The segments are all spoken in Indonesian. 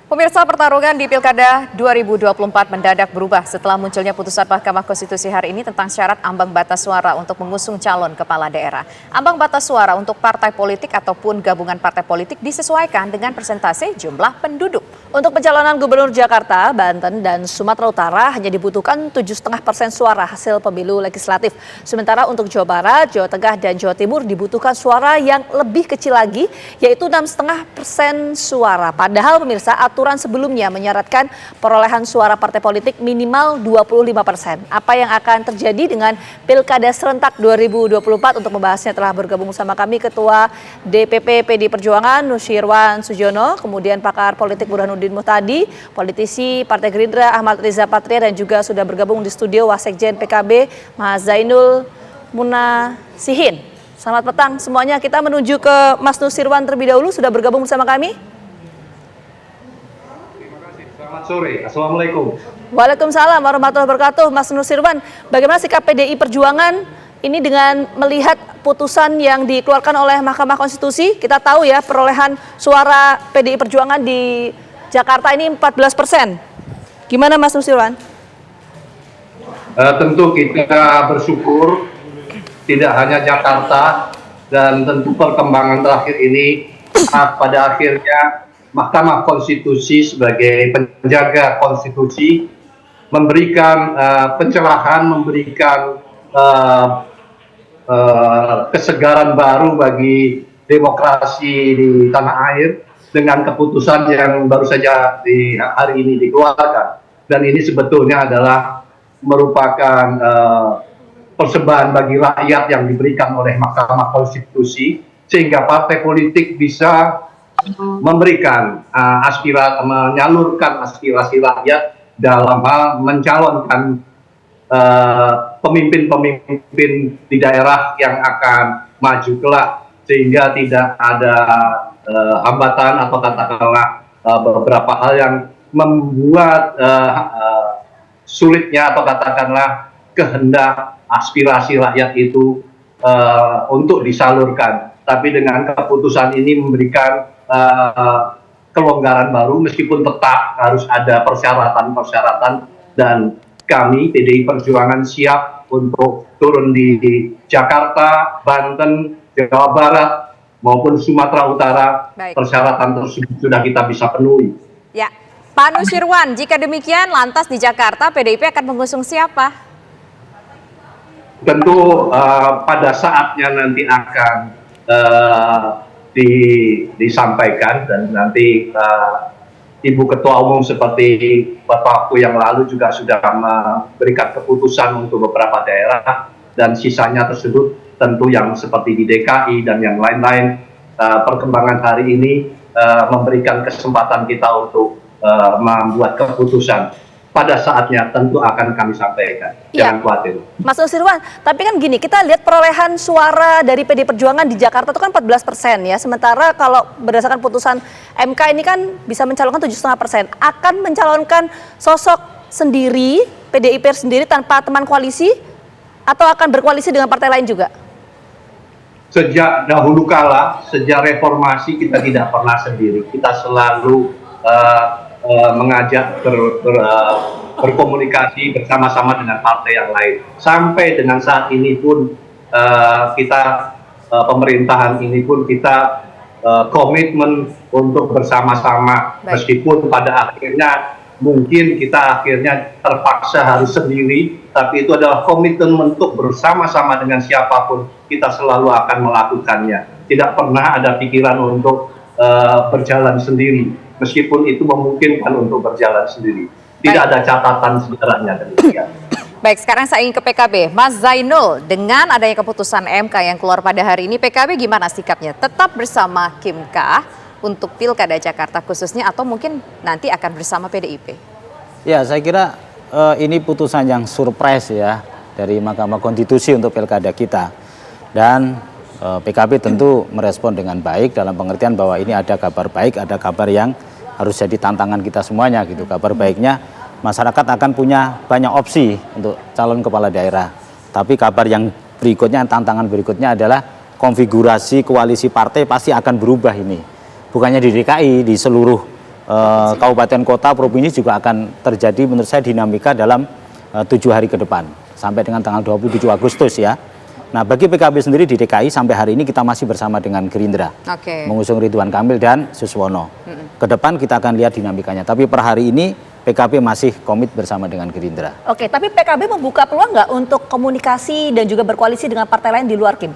Pemirsa, pertarungan di Pilkada 2024 mendadak berubah setelah munculnya putusan Mahkamah Konstitusi hari ini tentang syarat ambang batas suara untuk mengusung calon kepala daerah. Ambang batas suara untuk partai politik ataupun gabungan partai politik disesuaikan dengan persentase jumlah penduduk. Untuk pencalonan Gubernur Jakarta, Banten, dan Sumatera Utara hanya dibutuhkan 7,5% suara hasil pemilu legislatif. Sementara untuk Jawa Barat, Jawa Tengah, dan Jawa Timur dibutuhkan suara yang lebih kecil lagi, yaitu 6,5% suara. Padahal pemirsa, aturan sebelumnya menyaratkan perolehan suara partai politik minimal 25%. Apa yang akan terjadi dengan Pilkada Serentak 2024? Untuk membahasnya telah bergabung bersama kami Ketua DPP PD Perjuangan Nusirwan Sujono, kemudian pakar politik Burhanuddin Muhtadi, politisi Partai Gerindra Ahmad Riza Patria, dan juga sudah bergabung di studio Wasekjen PKB Mas Zainul Munasihin. Selamat petang semuanya. Kita menuju ke Mas Nusirwan terlebih dahulu, sudah bergabung bersama kami. Selamat sore, Assalamualaikum. Waalaikumsalam warahmatullahi wabarakatuh. Mas Nusirwan, bagaimana sikap PDI Perjuangan ini dengan melihat putusan yang dikeluarkan oleh Mahkamah Konstitusi? Kita tahu ya, perolehan suara PDI Perjuangan di Jakarta ini 14%. Gimana Mas Nusirwan? Tentu kita bersyukur tidak hanya Jakarta, dan tentu perkembangan terakhir ini pada akhirnya Mahkamah Konstitusi sebagai penjaga konstitusi memberikan pencerahan, memberikan kesegaran baru bagi demokrasi di tanah air dengan keputusan yang baru saja di hari ini dikeluarkan. Dan ini sebetulnya adalah merupakan persembahan bagi rakyat yang diberikan oleh Mahkamah Konstitusi, sehingga partai politik bisa memberikan menyalurkan aspirasi rakyat dalam hal mencalonkan pemimpin-pemimpin di daerah yang akan maju kelak, sehingga tidak ada hambatan atau katakanlah beberapa hal yang membuat sulitnya atau katakanlah kehendak aspirasi rakyat itu untuk disalurkan. Tapi dengan keputusan ini memberikan kelonggaran baru, meskipun tetap harus ada persyaratan-persyaratan, dan kami PDI Perjuangan siap untuk turun di Jakarta, Banten, Jawa Barat maupun Sumatera Utara. Baik. Persyaratan tersebut sudah kita bisa penuhi. Ya, Pak Nusirwan, jika demikian lantas di Jakarta PDIP akan mengusung siapa? Tentu pada saatnya nanti akan disampaikan, dan nanti Ibu Ketua Umum seperti beberapa waktu yang lalu juga sudah memberikan keputusan untuk beberapa daerah, dan sisanya tersebut tentu yang seperti di DKI dan yang lain-lain. Perkembangan hari ini memberikan kesempatan kita untuk membuat keputusan. Pada saatnya tentu akan kami sampaikan. Jangan khawatir. Mas Nusirwan, tapi kan gini, kita lihat perolehan suara dari PD Perjuangan di Jakarta itu kan 14% ya. Sementara kalau berdasarkan putusan MK ini kan bisa mencalonkan 7,5%. Akan mencalonkan sosok sendiri, PDIP sendiri tanpa teman koalisi, atau akan berkoalisi dengan partai lain juga? Sejak dahulu kala, sejak reformasi kita tidak pernah sendiri. Kita selalu mengajak berkomunikasi bersama-sama dengan partai yang lain. Sampai dengan saat ini pun pemerintahan ini pun kita komitmen untuk bersama-sama. Meskipun pada akhirnya mungkin kita akhirnya terpaksa harus sendiri, tapi itu adalah komitmen untuk bersama-sama dengan siapapun, kita selalu akan melakukannya. Tidak pernah ada pikiran untuk berjalan sendiri. Meskipun itu memungkinkan untuk berjalan sendiri. Tidak ada catatan sejarahnya demikian. Baik, sekarang saya ingin ke PKB. Mas Zainul, dengan adanya keputusan MK yang keluar pada hari ini, PKB gimana sikapnya? Tetap bersama Kimkah untuk Pilkada Jakarta khususnya, atau mungkin nanti akan bersama PDIP? Ya, saya kira ini putusan yang surprise ya dari Mahkamah Konstitusi untuk Pilkada kita. Dan PKB tentu merespon dengan baik dalam pengertian bahwa ini ada kabar baik, ada kabar yang harus jadi tantangan kita semuanya gitu. Kabar baiknya masyarakat akan punya banyak opsi untuk calon kepala daerah. Tapi kabar yang berikutnya, tantangan berikutnya adalah konfigurasi koalisi partai pasti akan berubah ini. Bukannya di DKI, di seluruh kabupaten kota, provinsi juga akan terjadi menurut saya dinamika dalam 7 hari ke depan sampai dengan tanggal 27 Agustus ya. Nah, bagi PKB sendiri di DKI sampai hari ini kita masih bersama dengan Gerindra, mengusung Ridwan Kamil dan Suswono. Ke depan kita akan lihat dinamikanya. Tapi per hari ini PKB masih komit bersama dengan Gerindra. Oke, tapi PKB membuka peluang nggak untuk komunikasi dan juga berkoalisi dengan partai lain di luar KIM?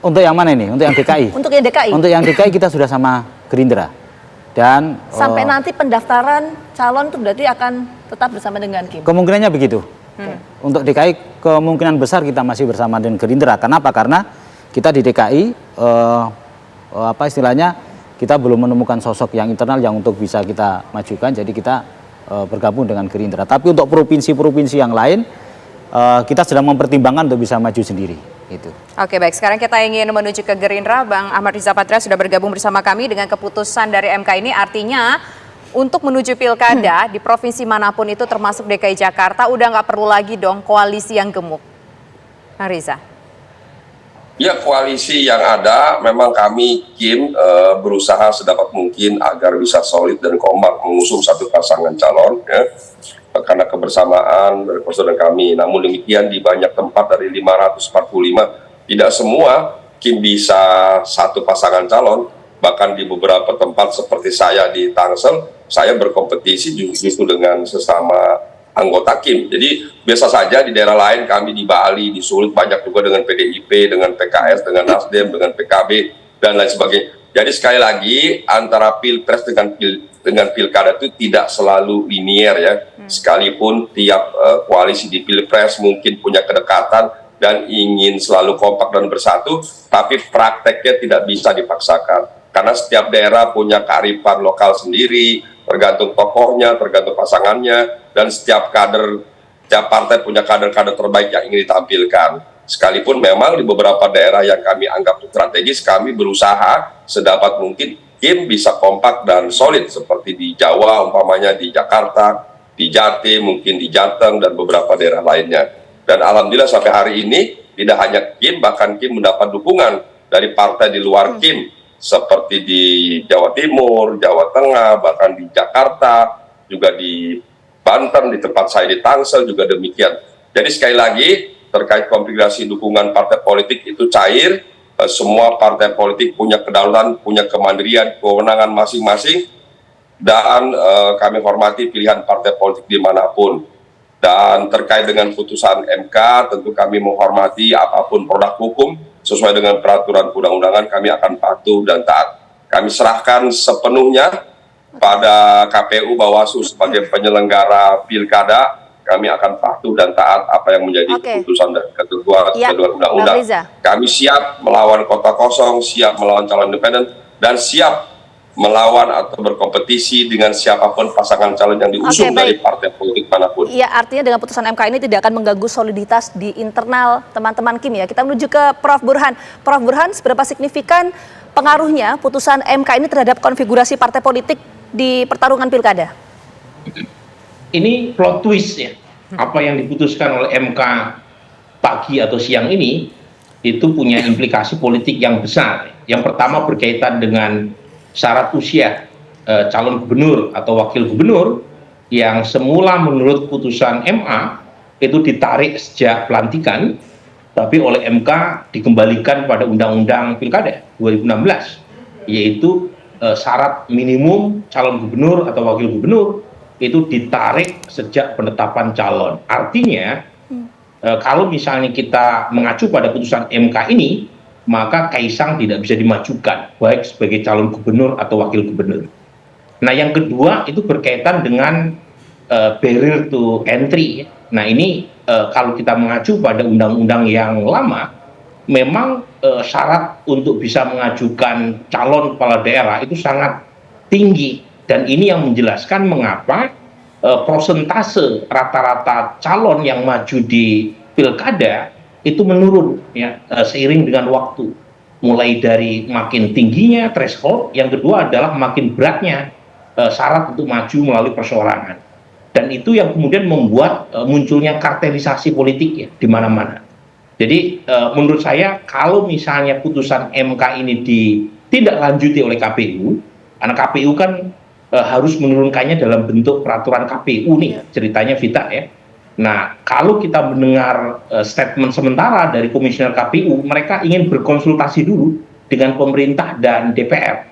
Untuk yang mana ini? Untuk yang DKI? Untuk yang DKI? Untuk yang DKI kita sudah sama Gerindra. Dan sampai nanti pendaftaran calon itu berarti akan tetap bersama dengan KIM? Kemungkinannya begitu. Untuk DKI kemungkinan besar kita masih bersama dengan Gerindra. Kenapa? Karena kita di DKI kita belum menemukan sosok yang internal yang untuk bisa kita majukan. Jadi kita bergabung dengan Gerindra. Tapi untuk provinsi-provinsi yang lain kita sedang mempertimbangkan untuk bisa maju sendiri. Itu. Oke, baik. Sekarang kita ingin menuju ke Gerindra. Bang Ahmad Riza Patria sudah bergabung bersama kami dengan keputusan dari MK ini. Artinya untuk menuju pilkada di provinsi manapun itu termasuk DKI Jakarta udah nggak perlu lagi dong koalisi yang gemuk. Bang Riza. Ya, koalisi yang ada memang kami KIM berusaha sedapat mungkin agar bisa solid dan kompak mengusung satu pasangan calon ya. Karena kebersamaan dari persaudaraan kami. Namun demikian di banyak tempat dari 545 tidak semua KIM bisa satu pasangan calon. Bahkan di beberapa tempat seperti saya di Tangsel, saya berkompetisi justru dengan sesama anggota KIM. Jadi biasa saja di daerah lain, kami di Bali, di Sulut banyak juga dengan PDIP, dengan PKS, dengan Nasdem, dengan PKB dan lain sebagainya. Jadi sekali lagi antara pilpres dengan pilkada itu tidak selalu linier ya. Sekalipun tiap koalisi di pilpres mungkin punya kedekatan dan ingin selalu kompak dan bersatu, tapi prakteknya tidak bisa dipaksakan. Karena setiap daerah punya kearifan lokal sendiri, tergantung tokohnya, tergantung pasangannya, dan setiap partai punya kader-kader terbaik yang ingin ditampilkan. Sekalipun memang di beberapa daerah yang kami anggap strategis, kami berusaha sedapat mungkin KIM bisa kompak dan solid seperti di Jawa, umpamanya di Jakarta, di Jatim, mungkin di Jateng, dan beberapa daerah lainnya. Dan alhamdulillah sampai hari ini tidak hanya KIM, bahkan KIM mendapat dukungan dari partai di luar KIM, seperti di Jawa Timur, Jawa Tengah, bahkan di Jakarta, juga di Banten, di tempat saya di Tangsel juga demikian. Jadi sekali lagi terkait konfigurasi dukungan partai politik itu cair, semua partai politik punya kedaulatan, punya kemandirian, kewenangan masing-masing, dan kami hormati pilihan partai politik dimanapun. Dan terkait dengan putusan MK, tentu kami menghormati apapun produk hukum, sesuai dengan peraturan undang-undangan kami akan patuh dan taat. Kami serahkan sepenuhnya pada KPU Bawaslu sebagai penyelenggara pilkada. Kami akan patuh dan taat apa yang menjadi keputusan dan ketentuan undang-undang. Kami siap melawan kota kosong, siap melawan calon independen, dan siap melawan atau berkompetisi dengan siapapun pasangan calon yang diusung dari partai politik manapun. Iya, artinya dengan putusan MK ini tidak akan mengganggu soliditas di internal teman-teman KIM ya. Kita menuju ke Prof. Burhan. Prof. Burhan, seberapa signifikan pengaruhnya putusan MK ini terhadap konfigurasi partai politik di pertarungan pilkada? Ini plot twist ya. Apa yang diputuskan oleh MK pagi atau siang ini itu punya implikasi politik yang besar. Yang pertama berkaitan dengan syarat usia calon gubernur atau wakil gubernur yang semula menurut putusan MA itu ditarik sejak pelantikan, tapi oleh MK dikembalikan pada Undang-Undang Pilkada 2016, yaitu syarat minimum calon gubernur atau wakil gubernur itu ditarik sejak penetapan calon. Artinya kalau misalnya kita mengacu pada putusan MK ini, maka Kaisang tidak bisa dimajukan baik sebagai calon gubernur atau wakil gubernur. Nah, yang kedua itu berkaitan dengan barrier to entry. Nah, ini kalau kita mengacu pada undang-undang yang lama, memang syarat untuk bisa mengajukan calon kepala daerah itu sangat tinggi, dan ini yang menjelaskan mengapa persentase rata-rata calon yang maju di pilkada itu menurun ya seiring dengan waktu, mulai dari makin tingginya threshold, yang kedua adalah makin beratnya syarat untuk maju melalui perseorangan, dan itu yang kemudian membuat munculnya kartelisasi politik ya di mana-mana. Jadi menurut saya kalau misalnya putusan MK ini ditindaklanjuti oleh KPU, karena KPU kan harus menurunkannya dalam bentuk peraturan KPU nih ceritanya Vita ya. Nah, kalau kita mendengar statement sementara dari Komisioner KPU, mereka ingin berkonsultasi dulu dengan pemerintah dan DPR.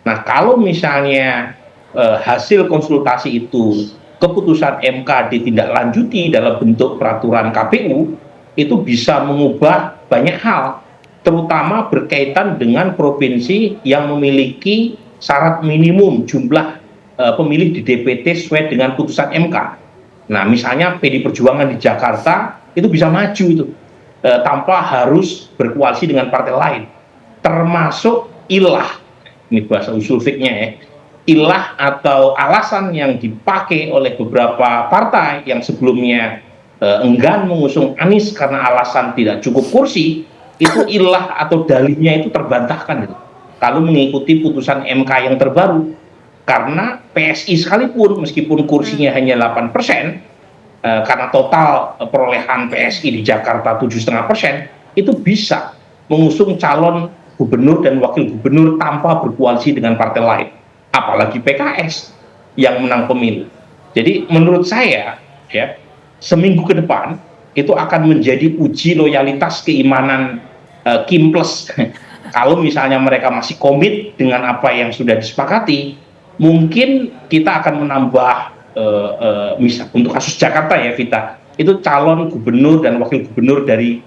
Nah, kalau misalnya hasil konsultasi itu keputusan MK ditindaklanjuti dalam bentuk peraturan KPU, itu bisa mengubah banyak hal, terutama berkaitan dengan provinsi yang memiliki syarat minimum jumlah pemilih di DPT sesuai dengan putusan MK. Nah, misalnya PD Perjuangan di Jakarta itu bisa maju itu tanpa harus berkoalisi dengan partai lain, termasuk ilah, ini bahasa usul fiknya ya, ilah atau alasan yang dipakai oleh beberapa partai yang sebelumnya enggan mengusung Anies karena alasan tidak cukup kursi, itu ilah atau dalihnya itu terbantahkan gitu, kalau mengikuti putusan MK yang terbaru. Karena PSI sekalipun meskipun kursinya hanya 8%, karena total perolehan PSI di Jakarta 7,5%, itu bisa mengusung calon gubernur dan wakil gubernur tanpa berkoalisi dengan partai lain, apalagi PKS yang menang pemilu. Jadi menurut saya ya, seminggu ke depan itu akan menjadi uji loyalitas keimanan Kim Plus. Kalau misalnya mereka masih komit dengan apa yang sudah disepakati, mungkin kita akan menambah misal untuk kasus Jakarta ya Vita, itu calon gubernur dan wakil gubernur dari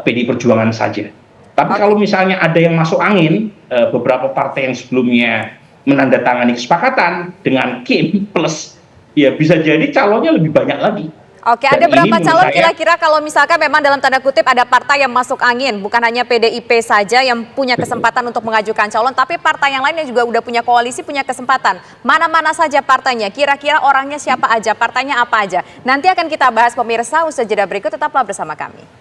PDI Perjuangan saja. Tapi kalau misalnya ada yang masuk angin, beberapa partai yang sebelumnya menandatangani kesepakatan dengan Kim Plus, ya bisa jadi calonnya lebih banyak lagi. Oke, Dan ada berapa ini calon menurut saya, kira-kira kalau misalkan memang dalam tanda kutip ada partai yang masuk angin, bukan hanya PDIP saja yang punya kesempatan untuk mengajukan calon, tapi partai yang lain yang juga udah punya koalisi, punya kesempatan. Mana-mana saja partainya, kira-kira orangnya siapa aja, partainya apa aja. Nanti akan kita bahas pemirsa, usai jeda berikut, tetaplah bersama kami.